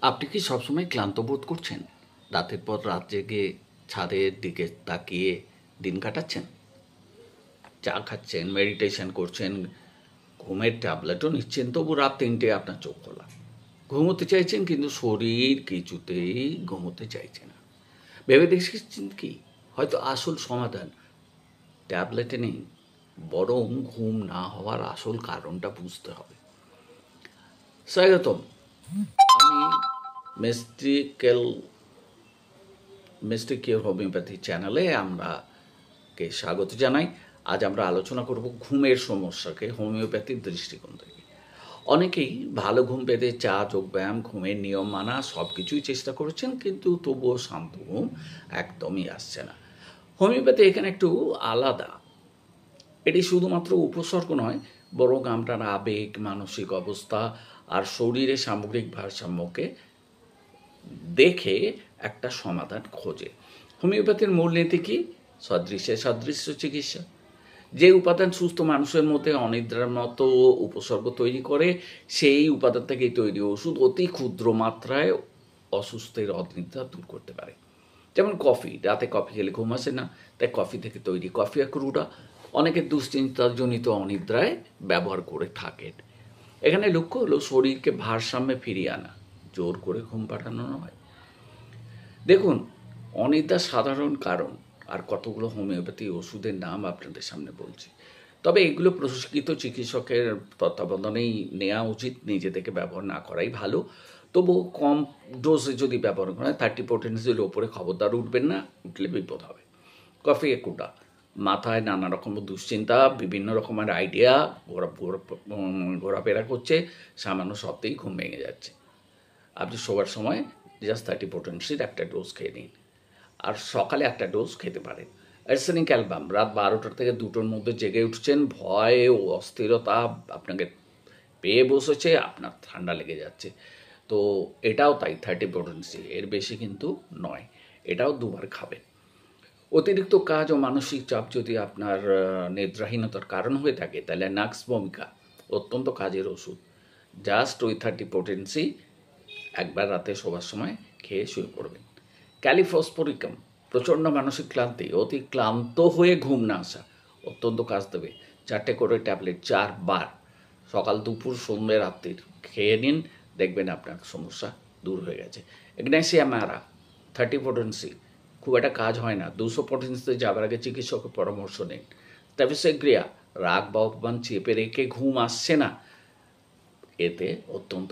আপনি কি সবসময় ক্লান্ত বোধ করছেন? রাতের পর রাত জেগে ছাদের দিকে তাকিয়ে দিন কাটাচ্ছেন? চা খাচ্ছেন, মেডিটেশন করছেন, ঘুমের ট্যাবলেটও নিচ্ছেন, তবু রাত ৩টে আপনার চোখ খোলা। ঘুমোতে চাইছেন কিন্তু শরীর কিছুতেই ঘুমোতে চাইছে না। ভেবে দেখেছেন কি? হয়তো আসল সমাধান ট্যাবলেটে নেই, বরং ঘুম না হওয়ার আসল কারণটা বুঝতে হবে। স্বাগতম। আমি মিস্টিক্যাল মিস্টিক কিওর হোমিওপ্যাথি চ্যানেলে আমরাকে স্বাগত জানাই। আজ আমরা আলোচনা করব ঘুমের সমস্যাকে হোমিওপ্যাথির দৃষ্টিকোণ থেকে। অনেকেই ভালো ঘুম পেতে চা, যোগব্যায়াম, ঘুমের নিয়ম মানা সব কিছুই চেষ্টা করেছেন, কিন্তু তবুও শান্ত ঘুম একদমই আসছে না। হোমিওপ্যাথি এখানে একটু আলাদা। এটি শুধুমাত্র উপসর্গ নয়, বরং আপনার আবেগ, মানসিক অবস্থা আর শরীরের সামগ্রিক ভারসাম্যকে দেখে একটা সমাধান খোঁজে। হোমিওপ্যাথির মূলনীতি কি? সদৃশ্যে সদৃশ্য চিকিৎসা। যে উপাদান সুস্থ মানুষের মধ্যে অনিদ্রার মতো উপসর্গ তৈরি করে, সেই উপাদান থেকেই তৈরি ওষুধ অতি ক্ষুদ্র মাত্রায় অসুস্থের অনিদ্রা দূর করতে পারে। যেমন কফি, রাতে কফি খেলে ঘুম আসে না, তাই কফি থেকে তৈরি কফি ক্রুডা অনেকে দুশ্চিন্তাজনিত অনিদ্রায় ব্যবহার করে থাকেন। এখানে লক্ষ্য হলো শরীরকে ভারসাম্যে ফিরিয়ে আনা, জোর করে ঘুম পাঠানো নয়। দেখুন, অনিদ্রার সাধারণ কারণ আর কতগুলো হোমিওপ্যাথি ওষুধের নাম আপনাদের সামনে বলছি। তবে এগুলো প্রশিক্ষিত চিকিৎসকের তত্ত্বাবধানেই নেওয়া উচিত, নিজে থেকে ব্যবহার না করাই ভালো। তবু কম ডোজে যদি ব্যবহার করেন, 30 ওপরে খবরদার উঠবেন না, উঠলে বিপদ হবে। কফি একুটা মাথায় নানা রকম দুশ্চিন্তা, বিভিন্ন রকমের আইডিয়া ঘোরাফেরা করছে, সামান্য সত্ত্বেই ঘুম ভেঙে যাচ্ছে। আপনি শোবার সময় জাস্ট 30 একটা ডোজ খেয়ে নিন, আর সকালে একটা ডোজ খেতে পারেন। আর্সেনিক অ্যালবাম, রাত 12টা থেকে 2টোর মধ্যে জেগে উঠছেন, ভয় ও অস্থিরতা আপনাকে পেয়ে বসেছে, আপনার ঠান্ডা লেগে যাচ্ছে, তো এটাও তাই 30 এর বেশি কিন্তু নয়। এটাও 2বার খাবেন। অতিরিক্ত কাজ ও মানসিক চাপ যদি আপনার নিদ্রাহীনতার কারণ হয়ে থাকে, তাহলে নাক্স ভূমিকা অত্যন্ত কাজের ওষুধ। জাস্ট ওই 30 একবার রাতে শোবার সময় খেয়ে শুয়ে পড়বেন। ক্যালিফসফরিকাম, প্রচণ্ড মানসিক ক্লান্তি, অতি ক্লান্ত হয়ে ঘুম না আসা, অত্যন্ত কাজ দেবে। 4টে করে ট্যাবলেট 4বার, সকাল, দুপুর, সন্ধ্যে, রাত্রির খেয়ে নিন, দেখবেন আপনার সমস্যা দূর হয়ে গেছে। ইগনেসিয়া ম্যারা, 30 খুব একটা কাজ হয় না, 200 যাবার আগে চিকিৎসকের পরামর্শ নিন। তাপিসেগ্রিয়া, রাগ বা অপমান চেপে রেখে ঘুম আসছে না, এতে অত্যন্ত